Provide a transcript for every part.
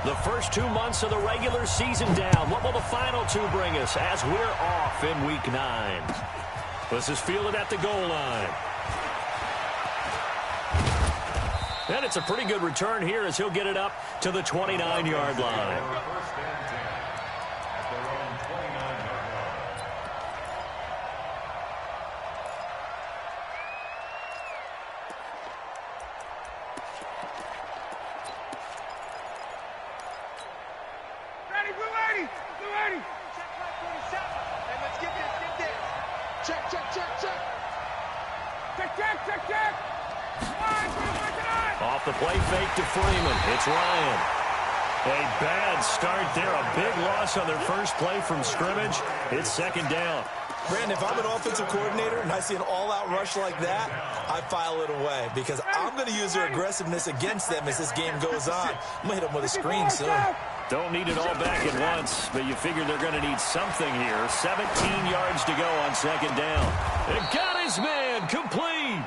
The first 2 months of the regular season down. What will the final 2 bring us as we're off in Week 9? This is fielded at the goal line. And it's a pretty good return here as he'll get it up to the 29-yard line. Off the play fake to Freeman. It's Ryan. A bad start there. A big loss on their first play from scrimmage. It's second down. Brandon, if I'm an offensive coordinator and I see an all-out rush like that, I file it away because I'm going to use their aggressiveness against them as this game goes on. I'm going to hit them with a screen soon. Don't need it all back at once, but you figure they're going to need something here. 17 yards to go on second down. And got his man complete.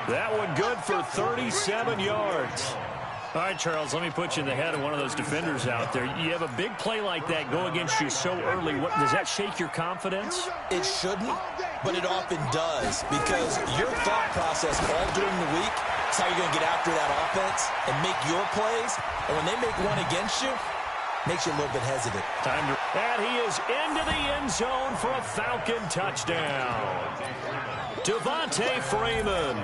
That one good for 37 yards. All right, Charles, let me put you in the head of one of those defenders out there. You have a big play like that go against you so early. What, does that shake your confidence? It shouldn't, but it often does because your thought process all during the week is how you're going to get after that offense and make your plays. And when they make one against you, makes you a little bit hesitant. And he is into the end zone for a Falcon touchdown. Devontae Freeman,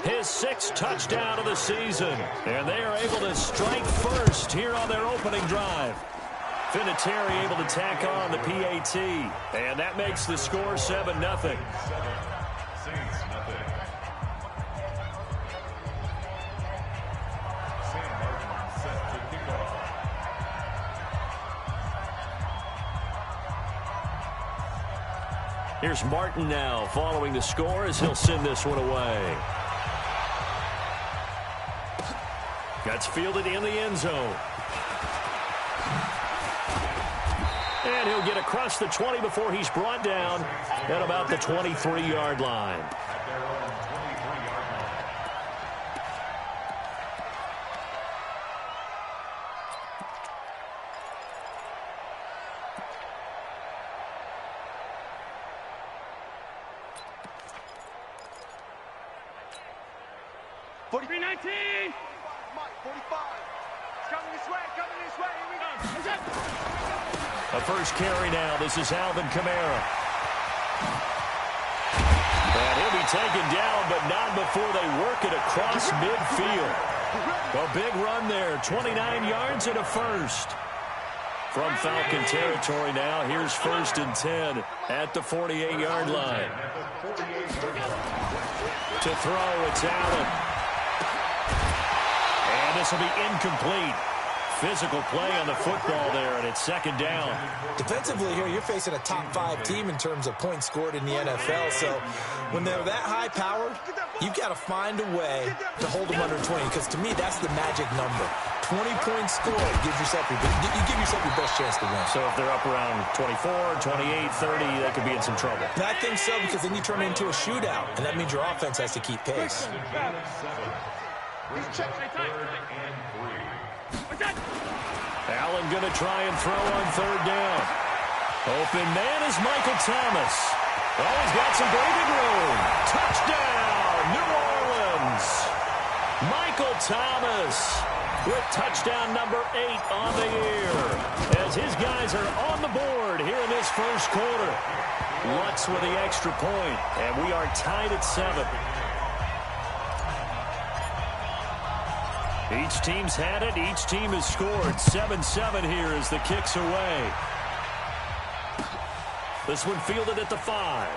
his 6th touchdown of the season. And they are able to strike first here on their opening drive. Vinatieri able to tack on the PAT. And that makes the score 7-0. Here's Martin now following the score as he'll send this one away. That's fielded in the end zone. And he'll get across the 20 before he's brought down at about the 23-yard line. A first carry now. This is Alvin Kamara. And he'll be taken down, but not before they work it across midfield. A big run there. 29 yards and a first. From Falcon territory now, here's 1st and 10 at the 48-yard line. To throw, it's Allen. And this will be incomplete. Physical play on the football there, and it's second down. Defensively here, you're facing a top-5 team in terms of points scored in the NFL. So when they're that high-powered, you've got to find a way to hold them under 20, because to me, that's the magic number. 20 points scored gives yourself you give yourself your best chance to win. So if they're up around 24, 28, 30, they could be in some trouble. And I think so, because then you turn it into a shootout, and that means your offense has to keep pace. Allen going to try and throw on 3rd down. Open man is Michael Thomas. Oh, he's got some breathing room. Touchdown, New Orleans. Michael Thomas with touchdown number 8 on the year. As his guys are on the board here in this first quarter. Lutz with the extra point, and we are tied at 7. Each team's had it. Each team has scored. 7-7 here as the kick's away. This one fielded at the 5.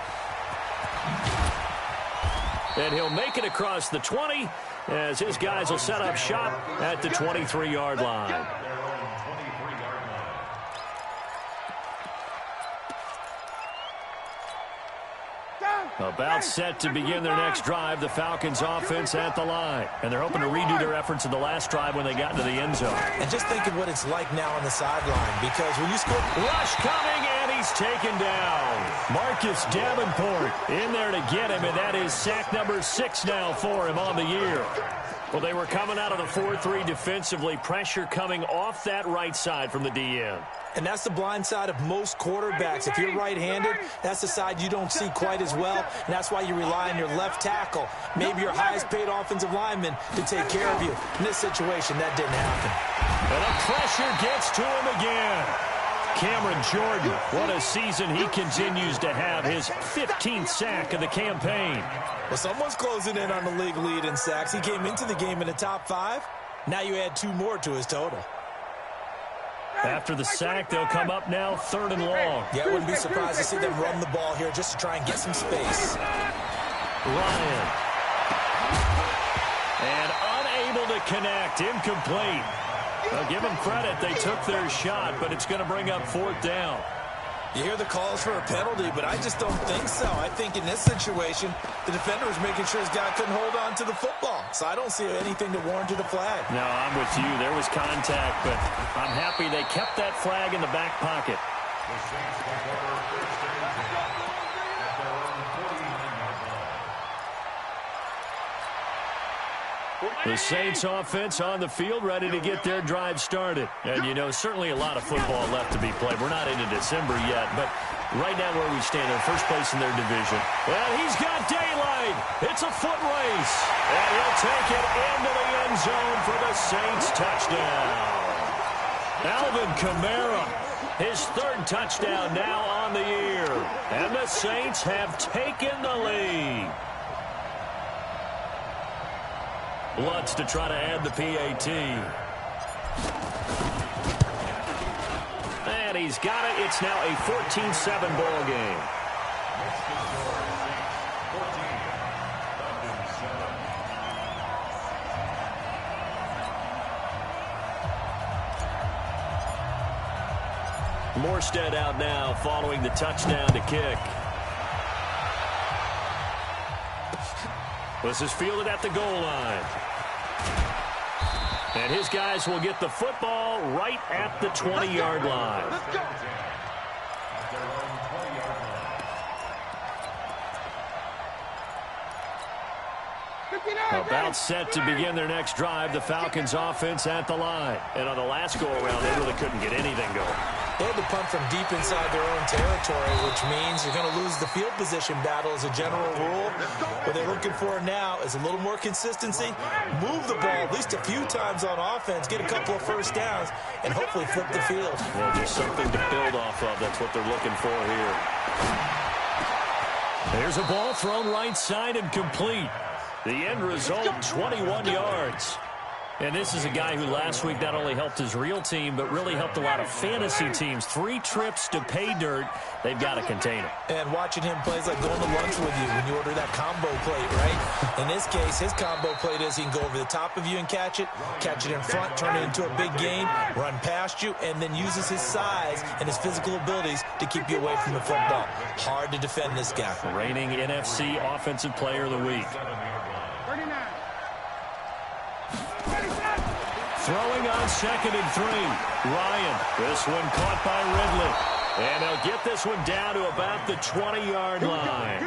And he'll make it across the 20 as his guys will set up shop at the 23-yard line. About set to begin their next drive, the Falcons offense at the line. And they're hoping to redo their efforts in the last drive when they got into the end zone. And just think of what it's like now on the sideline, because when you score... Rush coming, and he's taken down. Marcus Davenport in there to get him, and that is sack number 6 now for him on the year. Well, they were coming out of the 4-3 defensively. Pressure coming off that right side from the DN. And that's the blind side of most quarterbacks. If you're right-handed, that's the side you don't see quite as well, and that's why you rely on your left tackle, maybe your highest-paid offensive lineman, to take care of you. In this situation, that didn't happen. And the pressure gets to him again. Cameron Jordan, what a season he continues to have, his 15th sack of the campaign. Well, someone's closing in on the league lead in sacks. He came into the game in the top 5. Now you add 2 more to his total. After the sack, they'll come up now 3rd and long. Yeah, I wouldn't be surprised to see them run the ball here just to try and get some space. Ryan. And unable to connect, incomplete. I'll give them credit. They took their shot, but it's going to bring up 4th down. You hear the calls for a penalty, but I just don't think so. I think in this situation, the defender was making sure his guy couldn't hold on to the football. So I don't see anything to warrant a flag. No, I'm with you. There was contact, but I'm happy they kept that flag in the back pocket. The Saints offense on the field, ready to get their drive started. And, you know, certainly a lot of football left to be played. We're not into December yet, but right now where we stand, they're first place in their division. Well, he's got daylight. It's a foot race. And he'll take it into the end zone for the Saints touchdown. Alvin Kamara, his 3rd touchdown now on the year. And the Saints have taken the lead. Lutz to try to add the PAT. And he's got it. It's now a 14-7 ball game. Morstead out now following the touchdown to kick. This is fielded at the goal line. And his guys will get the football right at the 20-yard line. Let's go. About set to begin their next drive, the Falcons offense at the line. And on the last go-around, they really couldn't get anything going. They had to punt from deep inside their own territory, which means you're going to lose the field position battle as a general rule. What they're looking for now is a little more consistency, move the ball at least a few times on offense, get a couple of first downs, and hopefully flip the field. Yeah, just something to build off of. That's what they're looking for here. There's a ball thrown right side and complete. The end result, 21 yards. And this is a guy who last week not only helped his real team, but really helped a lot of fantasy teams. 3 trips to pay dirt. They've got to contain him. And watching him play is like going to lunch with you when you order that combo plate, right? In this case, his combo plate is he can go over the top of you and catch it in front, turn it into a big gain, run past you, and then uses his size and his physical abilities to keep you away from the football. Hard to defend this guy. Reigning NFC Offensive Player of the Week. Throwing on 2nd and 3. Ryan, this one caught by Ridley. And they'll get this one down to about the 20-yard line.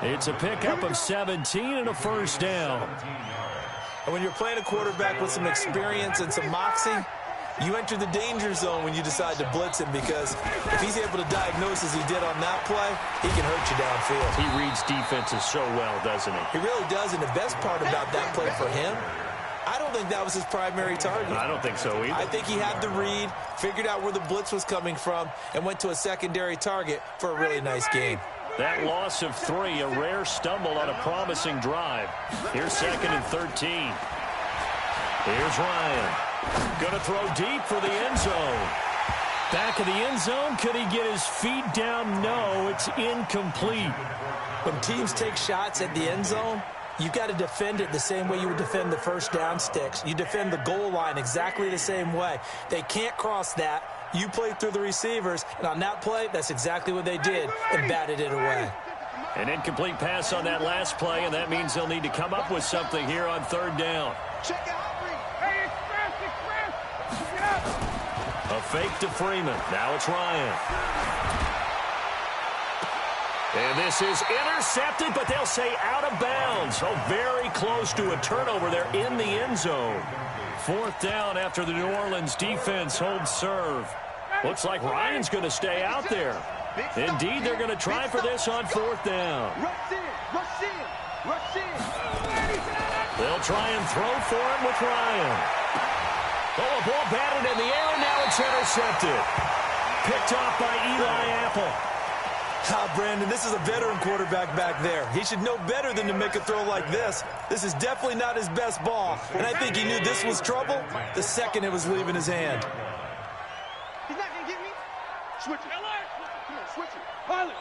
It's a pickup of 17 and a first down. And when you're playing a quarterback with some experience and some moxie, you enter the danger zone when you decide to blitz him, because if he's able to diagnose as he did on that play, he can hurt you downfield. He reads defenses so well, doesn't he? He really does, and the best part about that play for him, I don't think that was his primary target. I don't think so either. I think he had the read, figured out where the blitz was coming from, and went to a secondary target for a really nice gain. That loss of 3, a rare stumble on a promising drive. Here's 2nd and 13. Here's Ryan. Going to throw deep for the end zone. Back of the end zone. Could he get his feet down? No, it's incomplete. When teams take shots at the end zone, you got to defend it the same way you would defend the first down sticks. You defend the goal line exactly the same way. They can't cross that. You play through the receivers, and on that play, that's exactly what they did, and batted it away. An incomplete pass on that last play, and that means they'll need to come up with something here on 3rd down. Check out. Hey, express. A fake to Freeman. Now it's Ryan. And this is intercepted, but they'll say out of bounds. Oh, very close to a turnover there in the end zone. 4th down after the New Orleans defense holds serve. Looks like Ryan's going to stay out there. Indeed, they're going to try for this on 4th down. Rush in, rush in, rush in. They'll try and throw for him with Ryan. Oh, a ball batted in the air, and now it's intercepted. Picked off by Eli Apple. Brandon, this is a veteran quarterback back there. He should know better than to make a throw like this. This is definitely not his best ball, and I think he knew this was trouble the second it was leaving his hand. He's not going to get me. Switch it. Come on, switch it. Pilot.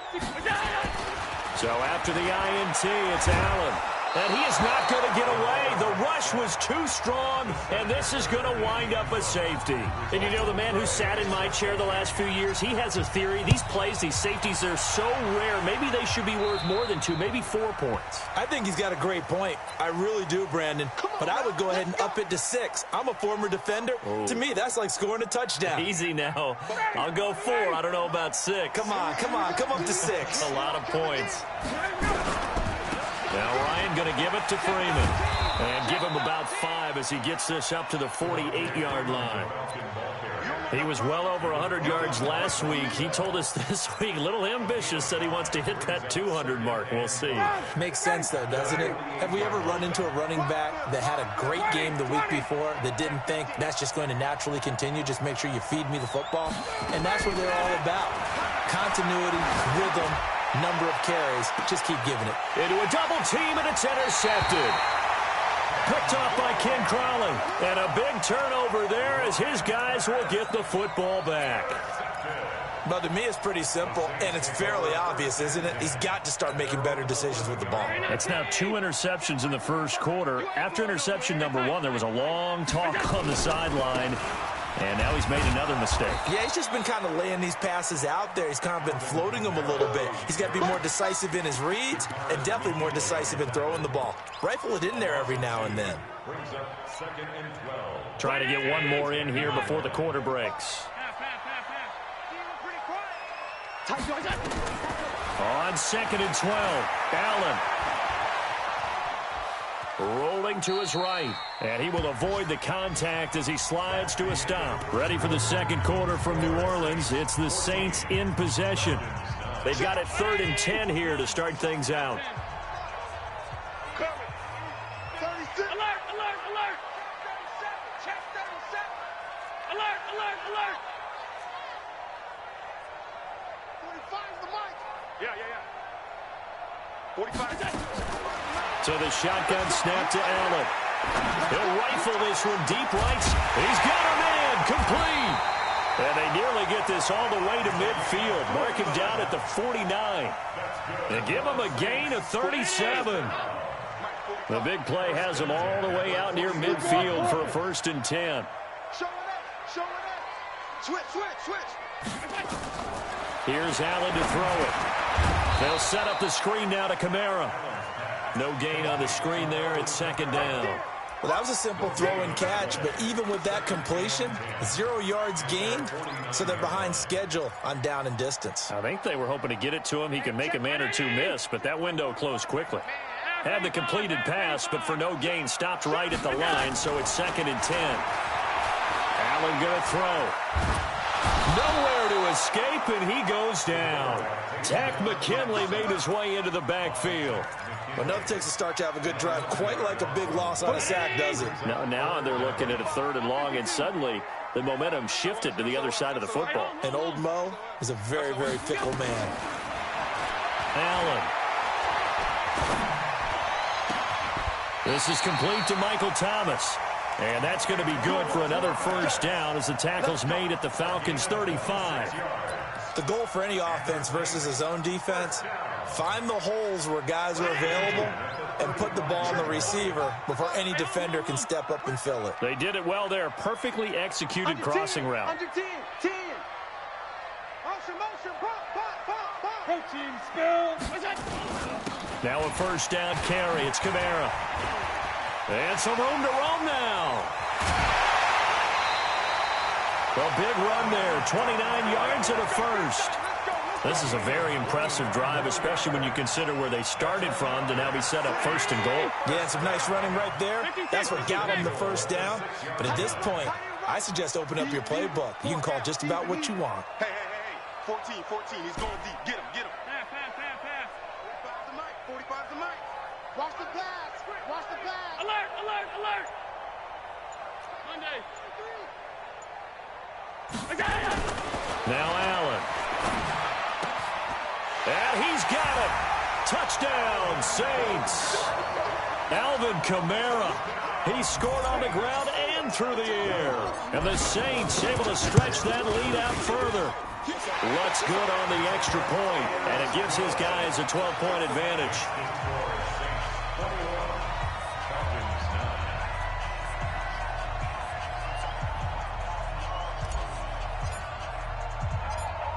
So after the INT, it's Allen. And he is not going to get away. The rush was too strong, and this is going to wind up a safety. And you know, the man who sat in my chair the last few years, he has a theory. These plays, these safeties, they're so rare. Maybe they should be worth more than 2, maybe 4 points. I think he's got a great point. I really do, Brandon. But I would go ahead and up it to 6. I'm a former defender. Oh. To me, that's like scoring a touchdown. Easy now. I'll go 4. I don't know about 6. Come on, come up to 6. A lot of points. Now Ryan going to give it to Freeman. And give him about 5 as he gets this up to the 48-yard line. He was well over 100 yards last week. He told us this week, a little ambitious, said he wants to hit that 200 mark. We'll see. Makes sense, though, doesn't it? Have we ever run into a running back that had a great game the week before that didn't think that's just going to naturally continue? Just make sure you feed me the football. And that's what they're all about. Continuity, rhythm, number of carries. Just keep giving it. Into a double team, and it's intercepted. Picked off by Ken Crowley. And a big turnover there as his guys will get the football back. But to me, it's pretty simple, and it's fairly obvious, isn't it? He's got to start making better decisions with the ball. It's now 2 interceptions in the first quarter. After interception number 1, there was a long talk on the sideline. And now he's made another mistake. Yeah, he's just been kind of laying these passes out there. He's kind of been floating them a little bit. He's got to be more decisive in his reads and definitely more decisive in throwing the ball. Rifle it in there every now and then. Trying to get one more in here before the quarter breaks. On 2nd and 12, Allen. Rolling to his right, and he will avoid the contact as he slides to a stop. Ready for the second quarter from New Orleans. It's the Saints in possession. They've got it 3rd and 10 here to start things out. Alert, alert, alert. 37, check 37. Alert, alert, alert. 45 is the mic. Yeah. 45. So the shotgun snap to Allen. He'll rifle this one deep right. He's got a man complete. And they nearly get this all the way to midfield. Mark him down at the 49. And give him a gain of 37. The big play has him all the way out near midfield for a 1st and 10. Show it up, show it up. Switch, switch, switch. Here's Allen to throw it. They'll set up the screen now to Kamara. No gain on the screen there. It's 2nd down. Well, that was a simple throw and catch, but even with that completion, 0 yards gained, so they're behind schedule on down and distance. I think they were hoping to get it to him. He can make a man or 2 miss, but that window closed quickly. Had the completed pass, but for no gain, stopped right at the line, so it's 2nd and 10. Allen going to throw. Nowhere to escape, and he goes down. Tack McKinley made his way into the backfield. Well, nothing takes a start to have a good drive quite like a big loss on a sack, does it? Now they're looking at a 3rd and long, and suddenly the momentum shifted to the other side of the football. And old Mo is a very, very fickle man. Allen. This is complete to Michael Thomas. And that's going to be good for another 1st down as the tackle's made at the Falcons' 35. The goal for any offense versus his own defense, find the holes where guys are available and put the ball on the receiver before any defender can step up and fill it. They did it well there. Perfectly executed crossing route. Under 10, 10. Motion, pop. Protein spill. Now a 1st down carry. It's Kamara. And some room to roam now. A big run there. 29 yards and a 1st. This is a very impressive drive, especially when you consider where they started from to now be set up first and goal. Yeah, some nice running right there. That's what got them the first down. But at this point, I suggest open up your playbook. You can call just about what you want. Hey. 14, he's going deep. Get him. Pass. 45's the mic. 45's the mic. Watch the pass. Alert. Monday. Now Allen. And he's got it. Touchdown, Saints. Alvin Kamara. He scored on the ground and through the air. And the Saints able to stretch that lead out further. Looks good on the extra point, and it gives his guys a 12-point advantage.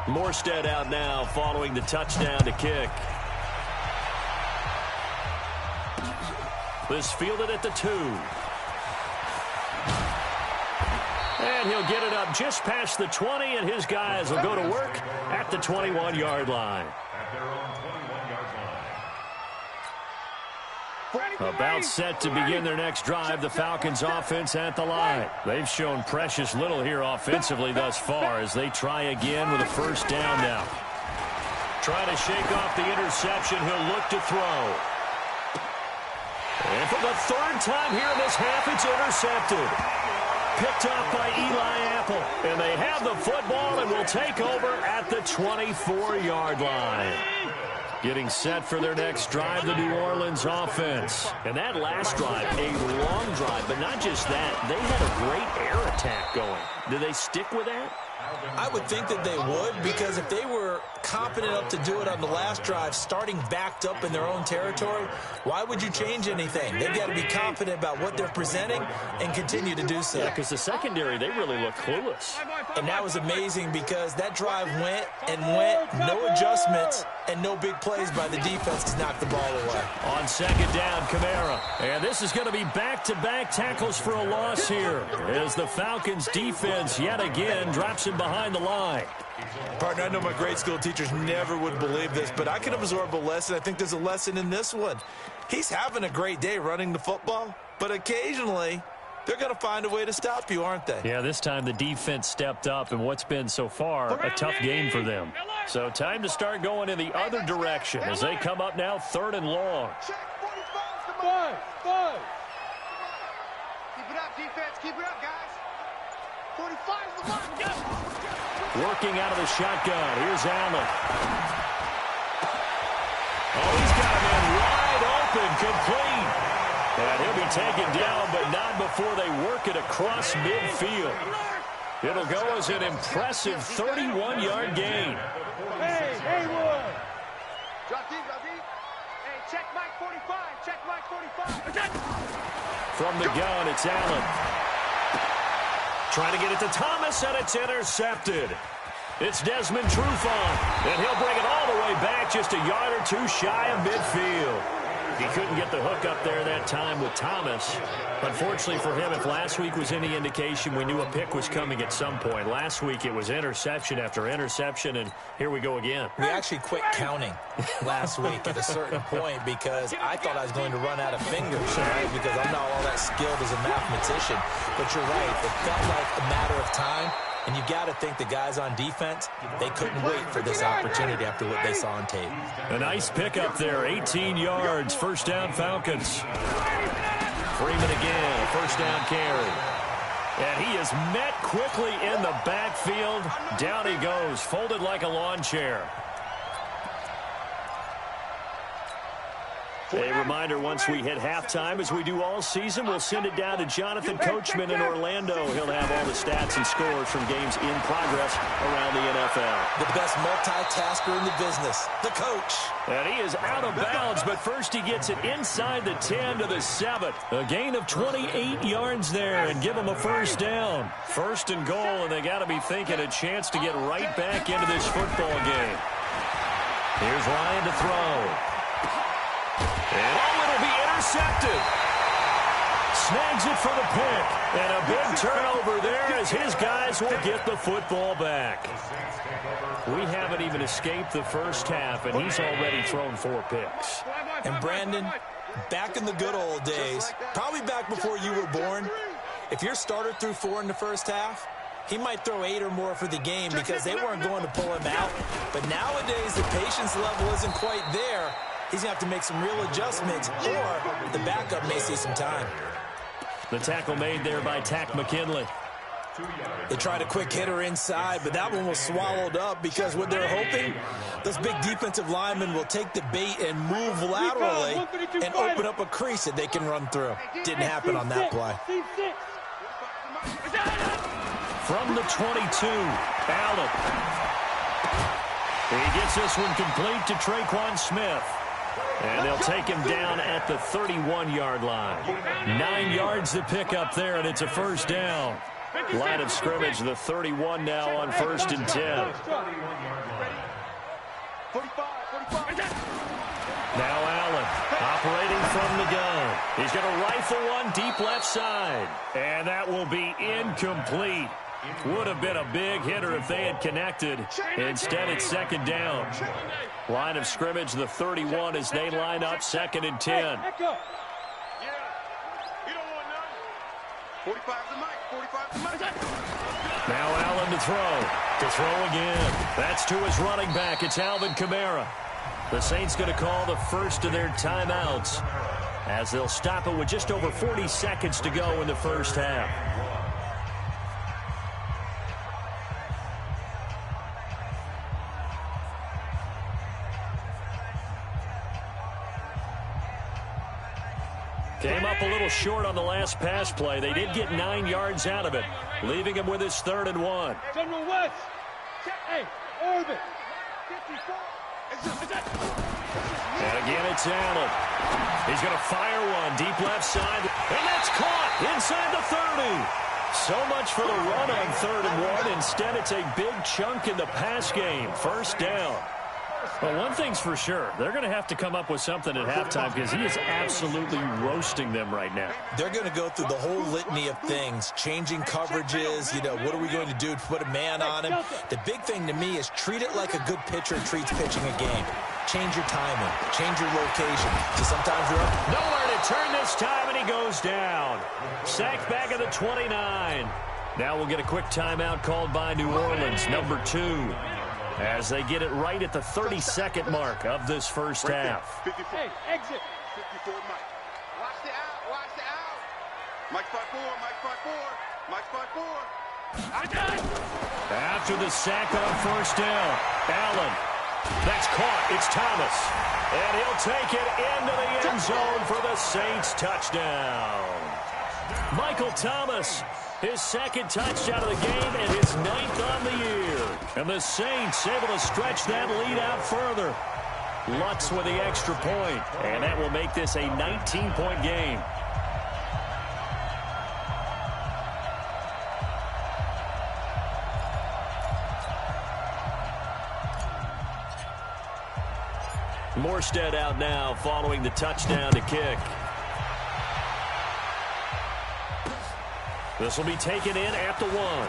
Morstead out now following the touchdown to kick. This fielded at the 2. And he'll get it up just past the 20, and his guys will go to work at the 21-yard line. About set to begin their next drive, the Falcons offense at the line. They've shown precious little here offensively thus far as they try again with a first down now. Trying to shake off the interception, he'll look to throw. And for the third time here in this half, it's intercepted. Picked up by Eli Apple. And they have the football and will take over at the 24-yard line. Getting set for their next drive, the New Orleans offense. And that last drive, a long drive, but not just that. They had a great air attack going. Do they stick with that? I would think that they would, because if they were confident enough to do it on the last drive, starting backed up in their own territory, why would you change anything? They've got to be confident about what they're presenting and continue to do so. Yeah, because the secondary, they really look clueless. And that was amazing because that drive went, no adjustments, and no big plays by the defense to knock the ball away. On second down, Kamara. And this is going to be back-to-back tackles for a loss here as the Falcons defense yet again drops him behind the line. Partner, I know my grade school teachers never would believe this, but I can absorb a lesson. I think there's a lesson in this one. He's having a great day running the football, but occasionally they're going to find a way to stop you, aren't they? Yeah, this time the defense stepped up in what's been so far a tough game for them. So time to start going in the other direction as they come up now 3rd and long. Five. Keep it up, defense. Keep it up, guys. 45's the mark. Go. Working out of the shotgun. Here's Allen. Oh, he's got him in wide open, complete. And he'll be taken down, but not before they work it across midfield. It'll go as an impressive 31-yard gain. Hey, Haywood. Drop deep. Hey, check Mike 45. Check Mike 45. From the gun, it's Allen. Trying to get it to Thomas, and it's intercepted. It's Desmond Trufant, and he'll bring it all the way back just a yard or two shy of midfield. He couldn't get the hook up there that time with Thomas. Unfortunately for him, if last week was any indication, we knew a pick was coming at some point. Last week it was interception after interception, and here we go again. We actually quit counting last week at a certain point because I thought I was going to run out of fingers, right? Because I'm not all that skilled as a mathematician. But you're right. It felt like a matter of time. And you got to think the guys on defense, they couldn't wait for this opportunity after what they saw on tape. A nice pickup there, 18 yards, first down Falcons. Freeman again, a first down carry. And he is met quickly in the backfield. Down he goes, folded like a lawn chair. A reminder, once we hit halftime, as we do all season, we'll send it down to Jonathan Coachman in Orlando. He'll have all the stats and scores from games in progress around the NFL. The best multitasker in the business, the coach. And he is out of bounds, but first he gets it inside the 10 to the 7. A gain of 28 yards there and give him a first down. First and goal, and they got to be thinking a chance to get right back into this football game. Here's Ryan to throw. And it'll be intercepted. Snags it for the pick. And a big turnover there as his guys will get the football back. We haven't even escaped the first half, and he's already thrown 4 picks. And Brandon, back in the good old days, probably back before you were born, if your starter threw 4 in the first half, he might throw 8 or more for the game because they weren't going to pull him out. But nowadays, the patience level isn't quite there. He's going to have to make some real adjustments, or the backup may see some time. The tackle made there by Tack McKinley. They tried a quick hitter inside, but that one was swallowed up because what they're hoping, those big defensive linemen will take the bait and move laterally and open up a crease that they can run through. Didn't happen on that play. From the 22, Allen. He gets this one complete to Traquan Smith. And they'll take him down at the 31-yard line. 9 yards to pick up there, and it's a first down. Line of scrimmage, the 31 now on 1st and 10. Now Allen operating from the gun. He's going to rifle one deep left side. And that will be incomplete. Would have been a big hitter if they had connected. Instead, it's 2nd down. Line of scrimmage, the 31 as they line up 2nd and 10. Now Allen to throw again. That's to his running back. It's Alvin Kamara. The Saints going to call the first of their timeouts as they'll stop it with just over 40 seconds to go in the first half. Came up a little short on the last pass play. They did get 9 yards out of it, leaving him with his 3rd and 1. General West. Hey, orbit. And again, it's Allen. He's going to fire one deep left side. And that's caught inside the 30. So much for the run on 3rd and 1. Instead, it's a big chunk in the pass game. First down. Well, one thing's for sure. They're going to have to come up with something at halftime because he is absolutely roasting them right now. They're going to go through the whole litany of things, changing coverages, what are we going to do to put a man on him? The big thing to me is treat it like a good pitcher treats pitching a game. Change your timing, change your location. So sometimes you're up. Nowhere to turn this time, and he goes down. Sacked back at the 29. Now we'll get a quick timeout called by New Orleans, number 2. As they get it right at the 32nd mark of this first half. Hey, exit. 54, Mike. Watch the out, watch the out. Mike spot 4, Mike spot 4, Mike spot 4. After the sack on first down, Allen. That's caught. It's Thomas. And he'll take it into the end zone for the Saints touchdown. Michael Thomas, his 2nd touchdown of the game and his 9th on the year. And the Saints able to stretch that lead out further. Lutz with the extra point, and that will make this a 19-point game. Morstead out now following the touchdown to kick. This will be taken in at the 1.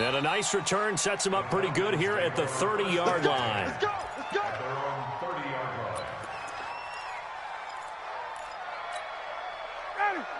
And a nice return sets him up pretty good here at the 30-yard line. Let's go, let's go.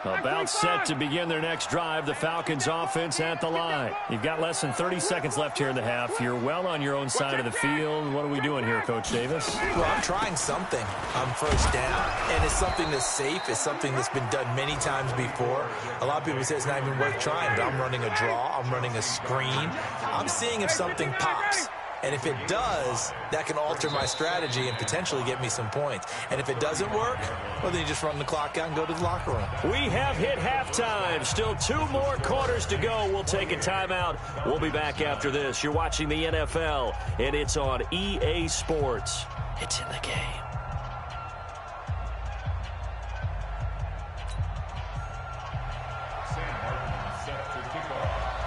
About set to begin their next drive, the Falcons offense at the line. You've got less than 30 seconds left here in the half. You're well on your own side of the field. What are we doing here, Coach Davis? Well, I'm trying something on first down, and it's something that's safe. It's something that's been done many times before. A lot of people say it's not even worth trying, but I'm running a draw. I'm running a screen. I'm seeing if something pops. And if it does, that can alter my strategy and potentially get me some points. And if it doesn't work, well, then you just run the clock out and go to the locker room. We have hit halftime. Still 2 more quarters to go. We'll take a timeout. We'll be back after this. You're watching the NFL, and it's on EA Sports. It's in the game.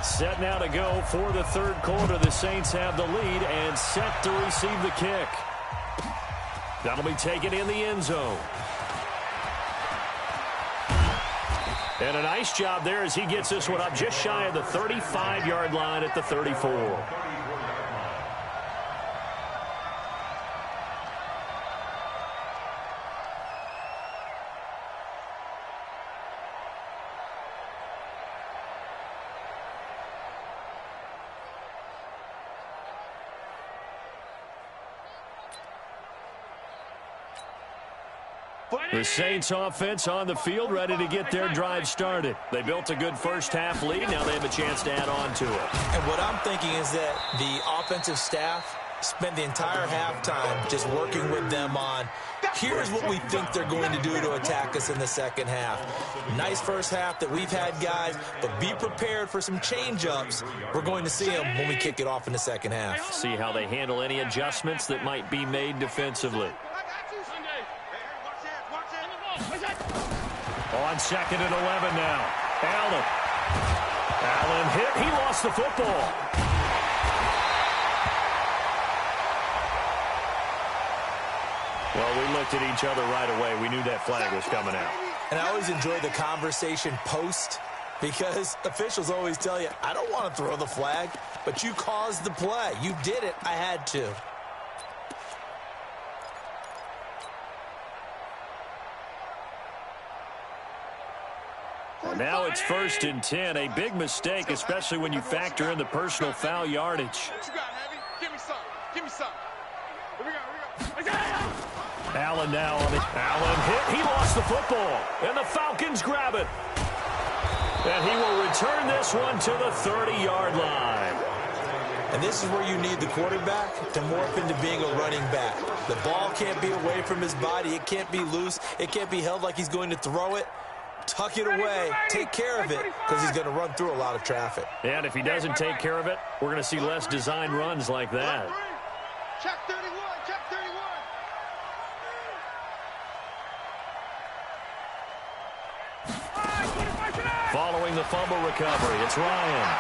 Set now to go for the 3rd quarter. The Saints have the lead and set to receive the kick. That'll be taken in the end zone. And a nice job there as he gets this one up just shy of the 35-yard line at the 34. The Saints offense on the field, ready to get their drive started. They built a good first-half lead. Now they have a chance to add on to it. And what I'm thinking is that the offensive staff spent the entire halftime just working with them on, here's what we think they're going to do to attack us in the second half. Nice first half that we've had, guys, but be prepared for some change-ups. We're going to see them when we kick it off in the second half. See how they handle any adjustments that might be made defensively. On second and 11 now. Allen hit. He lost the football. Well, we looked at each other right away. We knew that flag was coming out. And I always enjoy the conversation post because officials always tell you, I don't want to throw the flag, but you caused the play. You did it. I had to. Now it's 1st and 10. A big mistake, especially when you factor in the personal foul yardage. What you got, Heavy? Give me some. Give me some. Here we go. Allen now on it. Allen hit. He lost the football. And the Falcons grab it. And he will return this one to the 30-yard line. And this is where you need the quarterback to morph into being a running back. The ball can't be away from his body. It can't be loose. It can't be held like he's going to throw it. Tuck it away, take care of it, because he's going to run through a lot of traffic. And if he doesn't take care of it, we're going to see less design runs like that. Check 31, check 31. Following the fumble recovery, it's Ryan.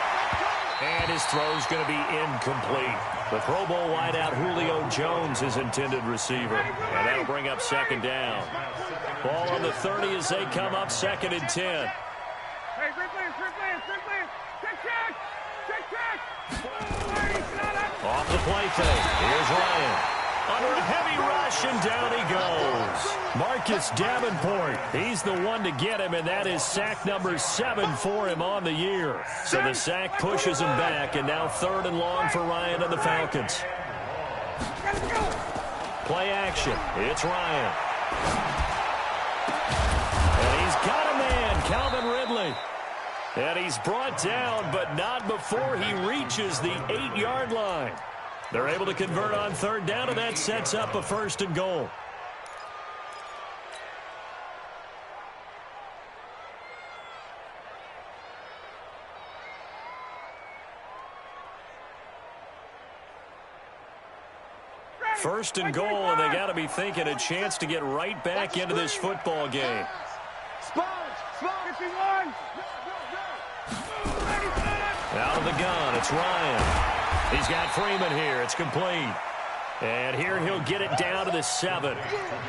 And his throw's going to be incomplete. The Pro Bowl wideout Julio Jones is intended receiver. And that'll bring up second down. Ball on the 30 as they come up 2nd and 10. Hey, great play. Check. Off the play fake. Here's Ryan. Under a heavy rush, and down he goes. Marcus Davenport, he's the one to get him, and that is sack number 7 for him on the year. So the sack pushes him back, and now 3rd and long for Ryan and the Falcons. Play action. It's Ryan. And he's got a man, Calvin Ridley. And he's brought down, but not before he reaches the 8-yard line. They're able to convert on 3rd down, and that sets up a 1st and goal. First and goal, and they got to be thinking a chance to get right back into this football game. Out of the gun, it's Ryan. He's got Freeman here. It's complete. And here he'll get it down to the 7.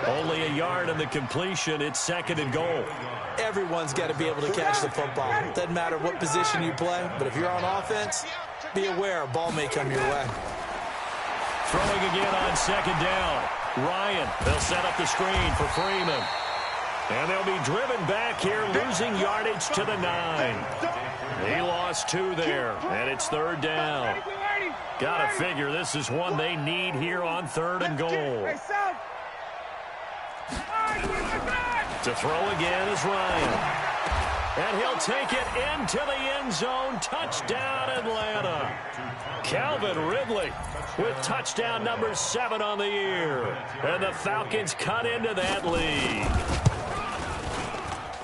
Only a yard on the completion. It's 2nd and goal. Everyone's got to be able to catch the football. Doesn't matter what position you play, but if you're on offense, be aware a ball may come your way. Throwing again on 2nd down. Ryan, they'll set up the screen for Freeman. And they'll be driven back here, losing yardage to the 9. He lost 2 there, and it's 3rd down. Got to figure this is one they need here on 3rd and goal. To throw again is Ryan. And he'll take it into the end zone. Touchdown, Atlanta. Calvin Ridley with touchdown number 7 on the year. And the Falcons cut into that lead.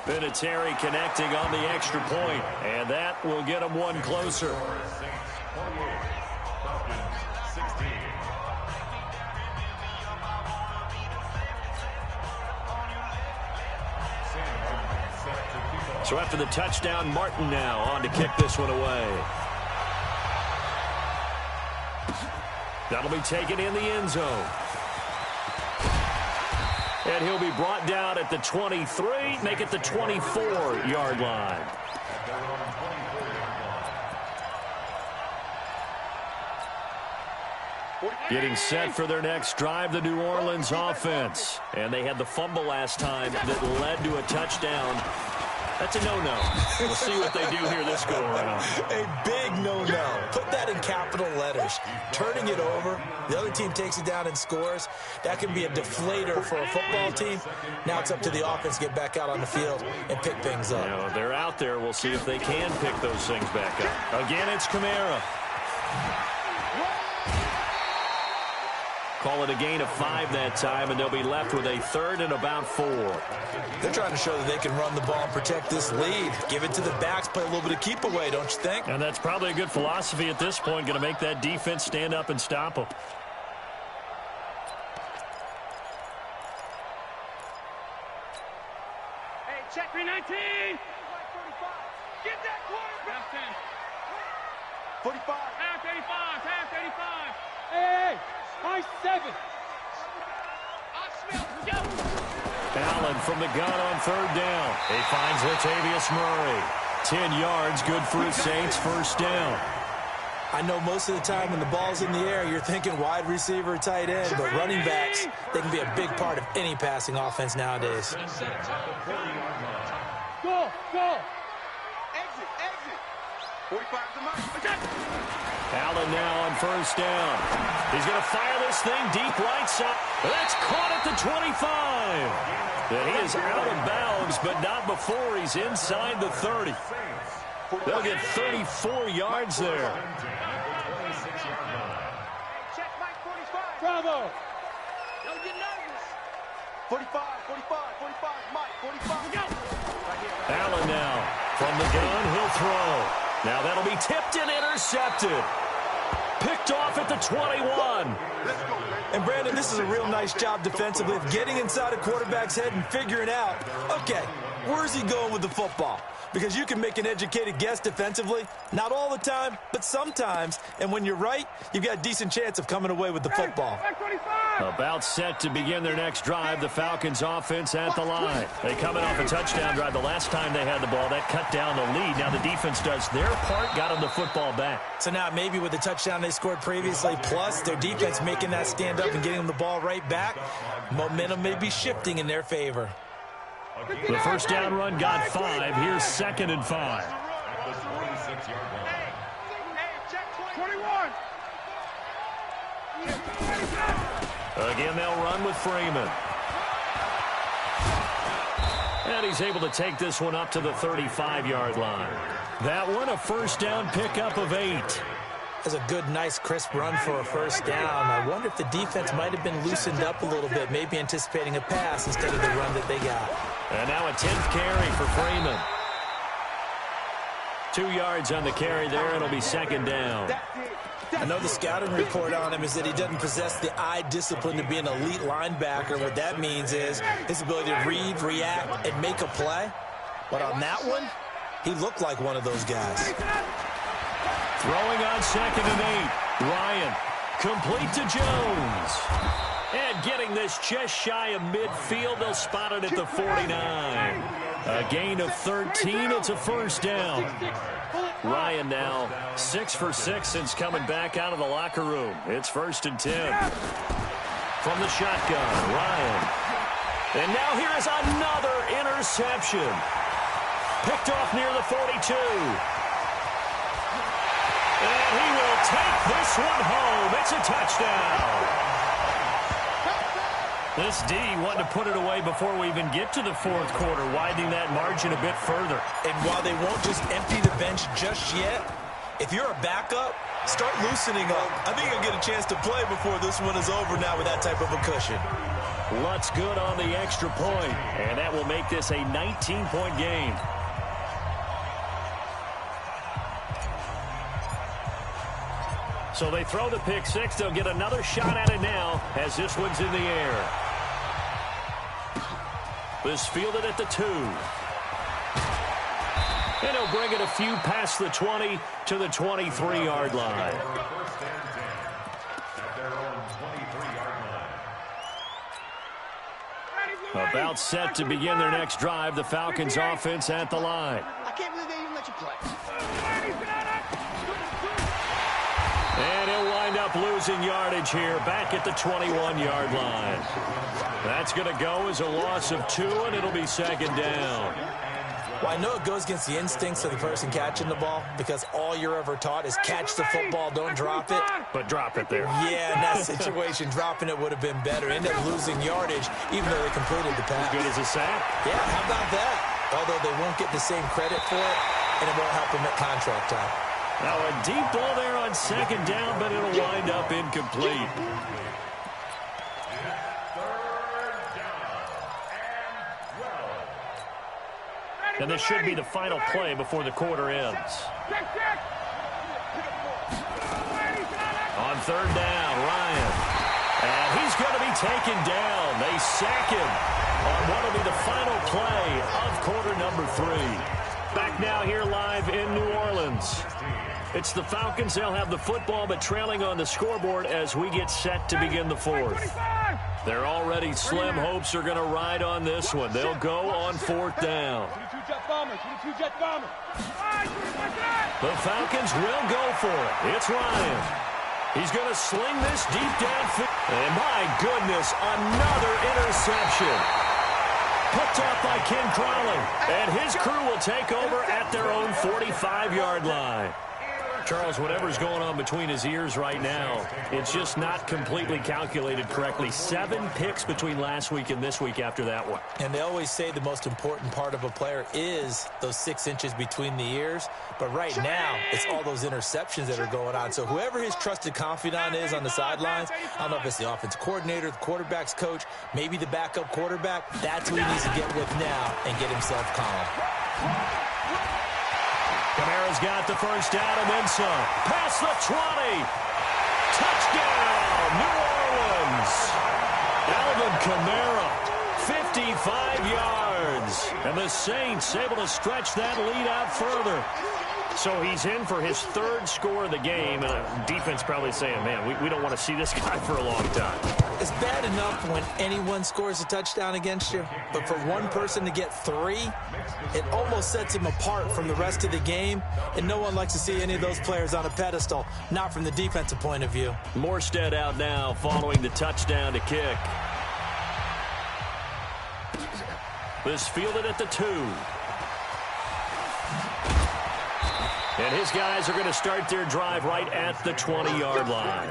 Vinatieri connecting on the extra point, and that will get them one closer. So after the touchdown, Martin now on to kick this one away. That'll be taken in the end zone. And he'll be brought down at the 23, make it the 24-yard line. Getting set for their next drive, the New Orleans offense. And they had the fumble last time that led to a touchdown. That's a no-no. We'll see what they do here this go-around. A big no-no. Put that in capital letters. Turning it over, the other team takes it down and scores. That can be a deflator for a football team. Now it's up to the offense to get back out on the field and pick things up. Now, they're out there. We'll see if they can pick those things back up. Again, it's Kamara. Call it a gain of 5 that time, and they'll be left with a 3rd and about 4. They're trying to show that they can run the ball and protect this lead. Give it to the backs, play a little bit of keep away, don't you think? And that's probably a good philosophy at this point, going to make that defense stand up and stop them. Hey, check 319. Get that quarterback. 45. Half 35. Half 35. Hey, my 7. Allen from the gun on 3rd down. He finds Latavius Murray. 10 yards, good for his Saints, 1st down. I know most of the time when the ball's in the air, you're thinking wide receiver, tight end, but running backs, they can be a big part of any passing offense nowadays. Go, go. Exit, exit. 45 to Mike. Allen now on 1st down. He's going to fire this thing deep right side. That's caught at the 25. And he is out of bounds, but not before he's inside the 30. They'll get 34 yards there. Check Mike 45. Bravo. Don't get nervous. 45, 45, 45, Mike, 45. Go. Allen now from the gun, he'll throw. Now that'll be tipped and intercepted. Picked off at the 21. And Brandon, this is a real nice job defensively of getting inside a quarterback's head and figuring out, okay, where's he going with the football? Because you can make an educated guess defensively, not all the time, but sometimes. And when you're right, you've got a decent chance of coming away with the football. About set to begin their next drive, the Falcons offense at the line. They coming off a touchdown drive the last time they had the ball. That cut down the lead. Now the defense does their part, got them the football back. So now maybe with the touchdown they scored previously, plus their defense making that stand up and getting them the ball right back, momentum may be shifting in their favor. The first down run got 5. Here's 2nd and 5. 21. Again, they'll run with Freeman. And he's able to take this one up to the 35-yard line. That one, a first down pickup of 8. That's a good, nice, crisp run for a first down. I wonder if the defense might have been loosened up a little bit, maybe anticipating a pass instead of the run that they got. And now a 10th carry for Freeman. 2 yards on the carry there. It'll be 2nd down. I know the scouting report on him is that he doesn't possess the eye discipline to be an elite linebacker. What that means is his ability to read, react, and make a play. But on that one, he looked like one of those guys. Throwing on 2nd and 8. Ryan, complete to Jones. And getting this just shy of midfield, they'll spot it at the 49. A gain of 13, it's a first down. Ryan now 6 for 6 since coming back out of the locker room. It's 1st and 10. From the shotgun, Ryan. And now here is another interception. Picked off near the 42. And he will take this one home. It's a touchdown. This D wanting to put it away before we even get to the 4th quarter, widening that margin a bit further. And while they won't just empty the bench just yet, if you're a backup, start loosening up. I think you'll get a chance to play before this one is over now with that type of a cushion. Lutz good on the extra point, and that will make this a 19-point game. So they throw the pick 6. They'll get another shot at it now as this one's in the air. This fielded at the 2. And he'll bring it a few past the 20 to the 23-yard line. About set to begin their next drive. The Falcons offense at the line. I can't believe they even let you play. And he'll wind up losing yardage here back at the 21-yard line. That's going to go as a loss of 2, and it'll be second down. Well, I know it goes against the instincts of the person catching the ball because all you're ever taught is catch the football, don't drop it. But drop it there. Yeah, in that situation, dropping it would have been better. End up losing yardage even though they completed the pass. As good as a sack? Yeah, how about that? Although they won't get the same credit for it, and it won't help them at contract time. Now a deep ball there on second down, but it'll wind up incomplete. And this should be the final play before the quarter ends. On third down, Ryan. And he's going to be taken down. They sack him on what will be the final play of quarter number 3. Back now here live in New Orleans. It's the Falcons. They'll have the football, but trailing on the scoreboard as we get set to begin the fourth. Their already slim hopes are going to ride on this one. They'll go on fourth down. The Falcons will go for it. It's Ryan. He's going to sling this deep downfield. And my goodness, another interception. Picked up by Ken Crowley. And his crew will take over at their own 45-yard line. Charles, whatever's going on between his ears right now, it's just not completely calculated correctly. 7 picks between last week and this week after that one. And they always say the most important part of a player is those 6 inches between the ears. But right now, it's all those interceptions that are going on. So whoever his trusted confidant is on the sidelines, I don't know if it's the offensive coordinator, the quarterback's coach, maybe the backup quarterback, that's who he needs to get with now and get himself calm. Kamara's got the first down and then some. Past the 20. Touchdown, New Orleans. Alvin Kamara, 55 yards. And the Saints able to stretch that lead out further. So he's in for his 3rd score of the game. And the defense probably saying, man, we don't want to see this guy for a long time. It's bad enough when anyone scores a touchdown against you, but for one person to get 3, it almost sets him apart from the rest of the game, and no one likes to see any of those players on a pedestal, not from the defensive point of view. Morstead out now following the touchdown to kick. This fielded at the 2. And his guys are going to start their drive right at the 20-yard line.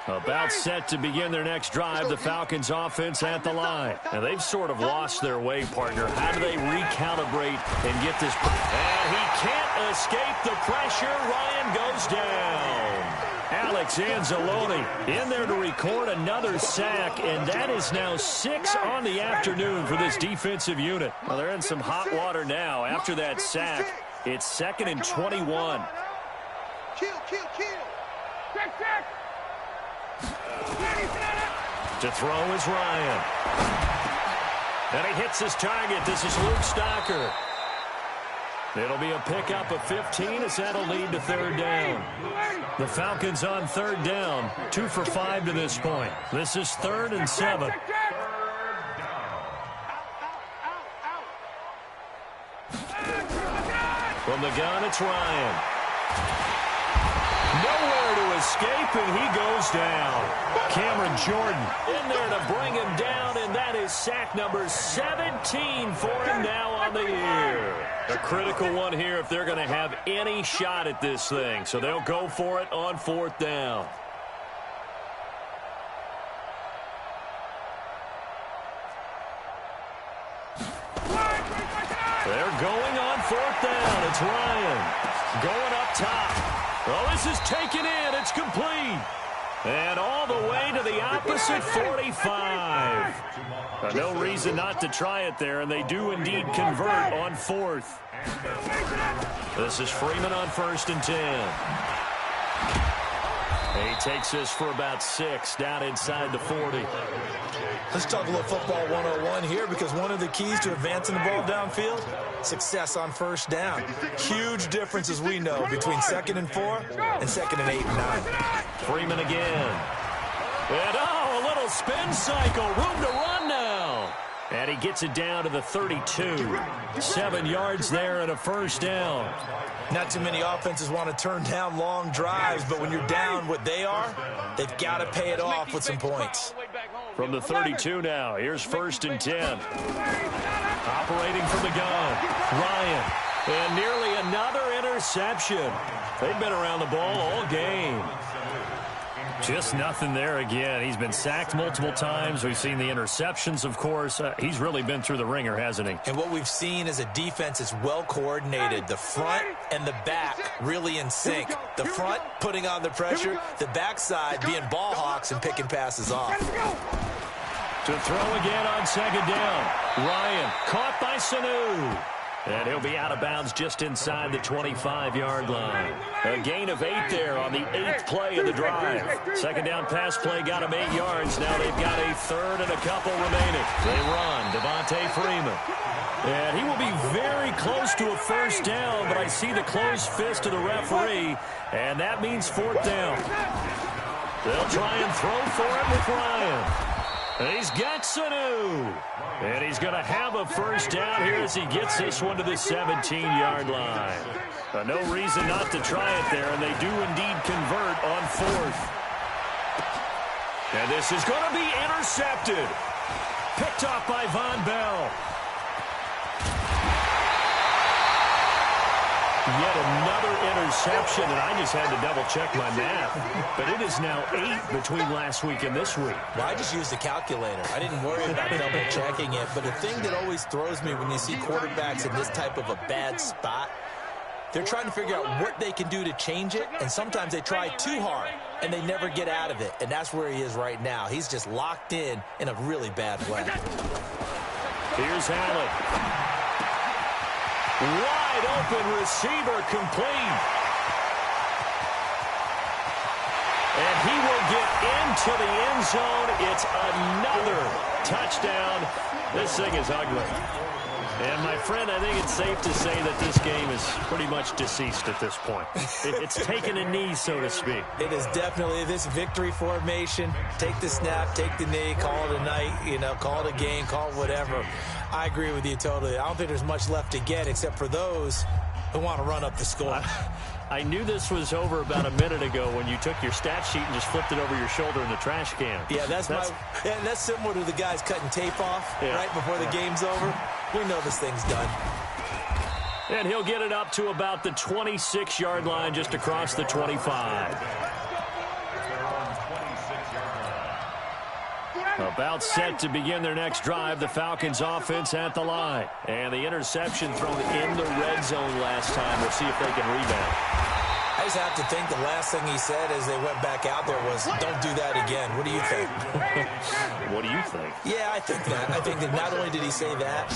About set to begin their next drive, the Falcons offense at the line. And they've sort of lost their way, partner. How do they recalibrate and get this? And he can't escape the pressure. Ryan goes down. Alex Anzalone in there to record another sack, and that is now 6 on the afternoon for this defensive unit. Well, they're in some hot water now. After that sack, it's 2nd and 21. Kill. To throw is Ryan. And he hits his target. This is Luke Stocker. It'll be a pickup of 15 as that'll lead to 3rd down. The Falcons on 3rd down, 2 for 5 to this point. This is 3rd and 7. From the gun, it's Ryan. Nowhere to escape, and he goes down. Cameron Jordan in there to bring him down, and that is sack number 17 for him now on the year. A critical one here if they're going to have any shot at this thing. So they'll go for it on 4th down. They're going on 4th down. It's Ryan going up top. Well, this is taken in. It's complete. And all the way to the opposite 45. No reason not to try it there, and they do indeed convert on 4th. This is Freeman on 1st and 10. He takes this for about 6 down inside the 40. Let's talk a little football 101 here, because one of the keys to advancing the ball downfield, success on first down. Huge difference, as we know, between 2nd and 4 and 2nd and 8 and 9. Freeman again. And a little spin cycle. Room to run now. And he gets it down to the 32. 7 yards there and a first down. Not too many offenses want to turn down long drives, but when you're down what they are, they've got to pay it off with some points. From the 32 now, here's 1st and 10. Operating from the gun, Ryan. And nearly another interception. They've been around the ball all game. Just nothing there again. He's been sacked multiple times. We've seen the interceptions, of course. He's really been through the ringer, hasn't he? And what we've seen is a defense is well coordinated. The front and the back really in sync. The front putting on the pressure, the backside being ball hawks and picking passes off. To throw again on 2nd down. Ryan caught by Sanu. And he'll be out of bounds just inside the 25-yard line. A gain of 8 there on the 8th play of the drive. 2nd down pass play got him 8 yards. Now they've got a 3rd and a couple remaining. They run. Devontae Freeman. And he will be very close to a first down, but I see the closed fist of the referee, and that means 4th down. They'll try and throw for it with Ryan. And he's got Sanu. And he's going to have a first down here as he gets this one to the 17-yard line. No reason not to try it there, and they do indeed convert on 4th. And this is going to be intercepted. Picked off by Von Bell. Yet another interception, and I just had to double-check my math. But it is now 8 between last week and this week. Well, I just used the calculator. I didn't worry about double-checking it. But the thing that always throws me when you see quarterbacks in this type of a bad spot, they're trying to figure out what they can do to change it, and sometimes they try too hard, and they never get out of it. And that's where he is right now. He's just locked in a really bad way. Here's Allen. Wide open receiver complete. And he will get into the end zone. It's another touchdown. This thing is ugly. And, my friend, I think it's safe to say that this game is pretty much deceased at this point. It's taken a knee, so to speak. It is definitely this victory formation. Take the snap, take the knee, call it a night, call it a game, call it whatever. I agree with you totally. I don't think there's much left to get except for those who want to run up the score. I knew this was over about a minute ago when you took your stat sheet and just flipped it over your shoulder in the trash can. Yeah, that's similar to the guys cutting tape off right before the game's over. We know this thing's done. And he'll get it up to about the 26-yard line just across the 25. About set to begin their next drive, the Falcons offense at the line. And the interception thrown in the red zone last time. We'll see if they can rebound. I just have to think the last thing he said as they went back out there was, don't do that again. What do you think? What do you think? Yeah, I think that. I think that not only did he say that,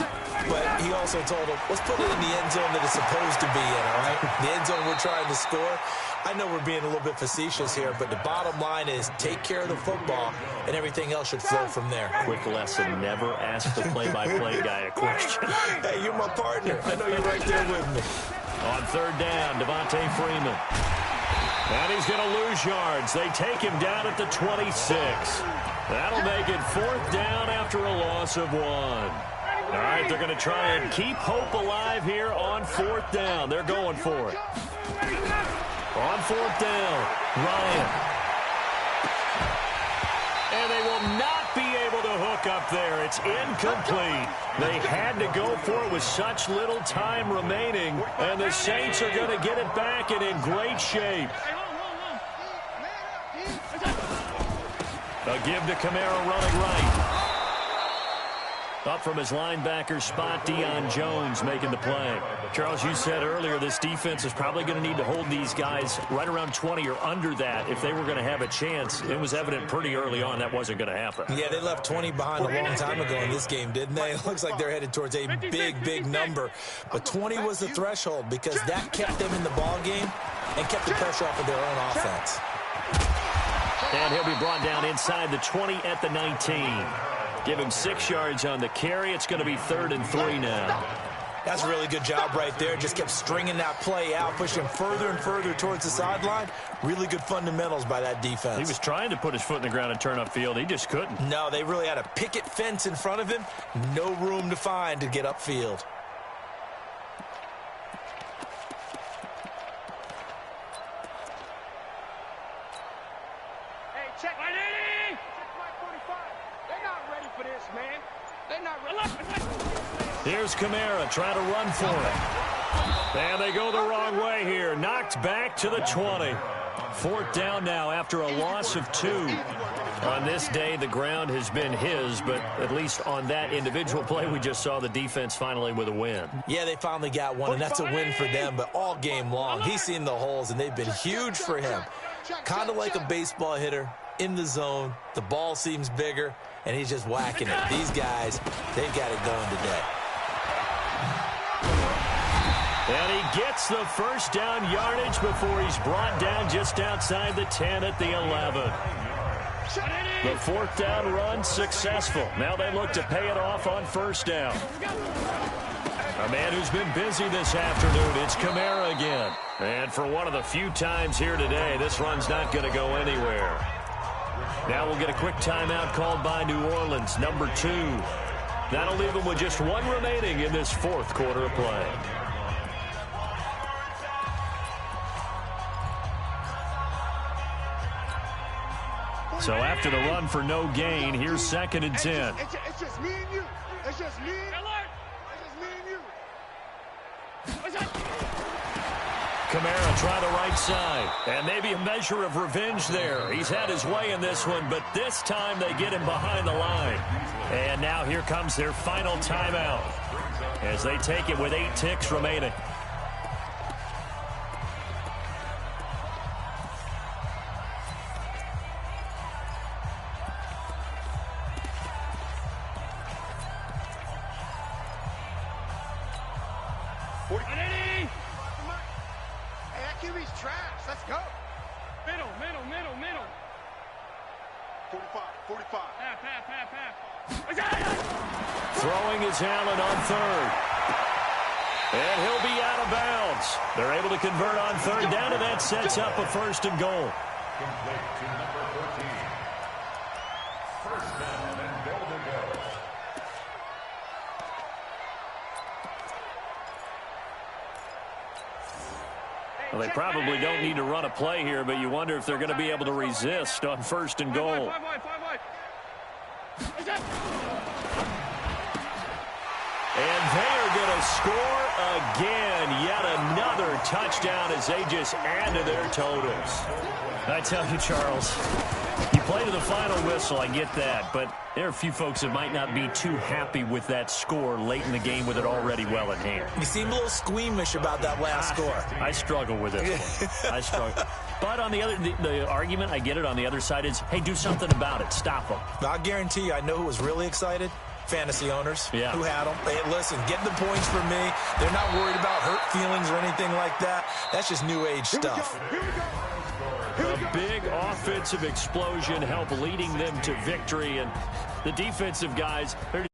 but he also told him, let's put it in the end zone that it's supposed to be in, all right? The end zone we're trying to score. I know we're being a little bit facetious here, but the bottom line is take care of the football, and everything else should flow from there. Quick lesson, never ask the play-by-play guy a question. Hey, you're my partner. I know you're right there with me. On 3rd down, Devontae Freeman. And he's going to lose yards. They take him down at the 26. That'll make it 4th down after a loss of 1. All right, they're going to try and keep hope alive here on 4th down. They're going for it. On 4th down, Ryan. And they will not be able to hook up there. It's incomplete. They had to go for it with such little time remaining. And the Saints are going to get it back and in great shape. A give to Kamara running right. Up from his linebacker spot, Deion Jones making the play. Charles, you said earlier this defense is probably going to need to hold these guys right around 20 or under that if they were going to have a chance. It was evident pretty early on that wasn't going to happen. Yeah, they left 20 behind a long time ago in this game, didn't they? It looks like they're headed towards a big, big number. But 20 was the threshold because that kept them in the ball game and kept the pressure off of their own offense. And he'll be brought down inside the 20 at the 19. Give him 6 yards on the carry. It's going to be 3rd and 3 now. That's a really good job right there. Just kept stringing that play out, pushing further and further towards the sideline. Really good fundamentals by that defense. He was trying to put his foot in the ground and turn upfield. He just couldn't. No, they really had a picket fence in front of him. No room to find to get upfield. Hey, check my lady! Check my 45. They're not ready for this, man. They're not ready. Here's Kamara trying to run for it. And they go the wrong way here. Knocked back to the 20. 4th down now after a loss of 2. On this day, the ground has been his, but at least on that individual play, we just saw the defense finally with a win. Yeah, they finally got one, and that's a win for them, but all game long, he's seen the holes, and they've been huge for him. Kind of like a baseball hitter in the zone. The ball seems bigger, and he's just whacking it. These guys, they've got it going today. And he gets the first down yardage before he's brought down just outside the 10 at the 11. The 4th down run successful. Now they look to pay it off on 1st down. A man who's been busy this afternoon, it's Kamara again. And for one of the few times here today, this run's not going to go anywhere. Now we'll get a quick timeout called by New Orleans, number 2. That'll leave them with just 1 remaining in this 4th quarter of play. So after the run for no gain, here's 2nd and 10. It's just me and you. It's just me. It's just me and you. Kamara try the right side. And maybe a measure of revenge there. He's had his way in this one, but this time they get him behind the line. And now here comes their final timeout as they take it with 8 ticks remaining. Let's go. Middle. 45. Half. Throwing is Allen on 3rd. And he'll be out of bounds. They're able to convert on 3rd down, and that sets up a 1st and goal. Well, they probably don't need to run a play here, but you wonder if they're going to be able to resist on 1st and goal. And they are going to score again. Yet another touchdown as they just add to their totals. I tell you, Charles, you play to the final whistle, I get that, but there are a few folks that might not be too happy with that score late in the game with it already well in hand. You seem a little squeamish about that last score. I struggle with this one. I struggle. But on the other, the argument, I get it, on the other side is, hey, do something about it. Stop them. I'll guarantee you, I know who was really excited. Fantasy owners who had them. Hey, listen, get the points for me. They're not worried about hurt feelings or anything like that. That's just new age stuff. A big offensive explosion helped leading them to victory, and the defensive guys, they're